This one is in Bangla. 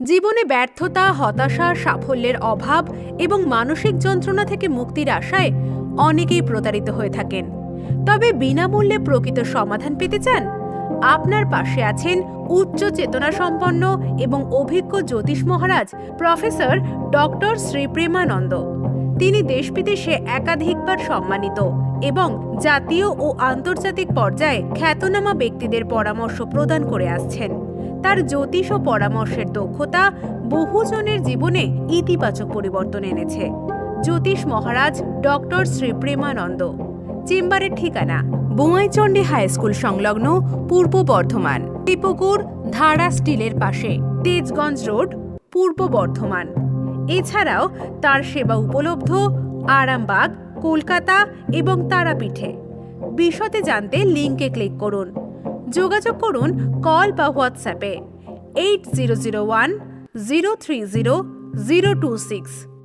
জীবনে ব্যর্থতা, হতাশা, সাফল্যের অভাব এবং মানসিক যন্ত্রণা থেকে মুক্তির আশায় অনেকেই প্রতারিত হয়ে থাকেন। তবে বিনামূল্যে প্রকৃত সমাধান পেতে চান? আপনার পাশে আছেন উচ্চ চেতনা সম্পন্ন এবং অভিজ্ঞ জ্যোতিষ মহারাজ প্রফেসর ডক্টর শ্রী প্রেমানন্দ। তিনি দেশ বিদেশে একাধিকবার সম্মানিত এবং জাতীয় ও আন্তর্জাতিক পর্যায়ে খ্যাতনামা ব্যক্তিদের পরামর্শ প্রদান করে আসছেন। তার জ্যোতিষ ও পরামর্শের দক্ষতা বহুজনের জীবনে ইতিবাচক পরিবর্তন এনেছে। জ্যোতিষ মহারাজ ডক্টর শ্রী প্রেমানন্দ। চেম্বারের ঠিকানা বোঁয়াইচন্ডী হাই স্কুল সংলগ্ন পূর্ব বর্ধমান, টিপুকুর ধারা স্টিলের পাশে, তেজগঞ্জ রোড, পূর্ব বর্ধমান। এছাড়াও তার সেবা উপলব্ধ আরামবাগ, কলকাতা এবং তারাপীঠে। বিশদে জানতে লিঙ্কে ক্লিক করুন। যোগাযোগ করুন কল বা হোয়াটসঅ্যাপে 8001 030 026।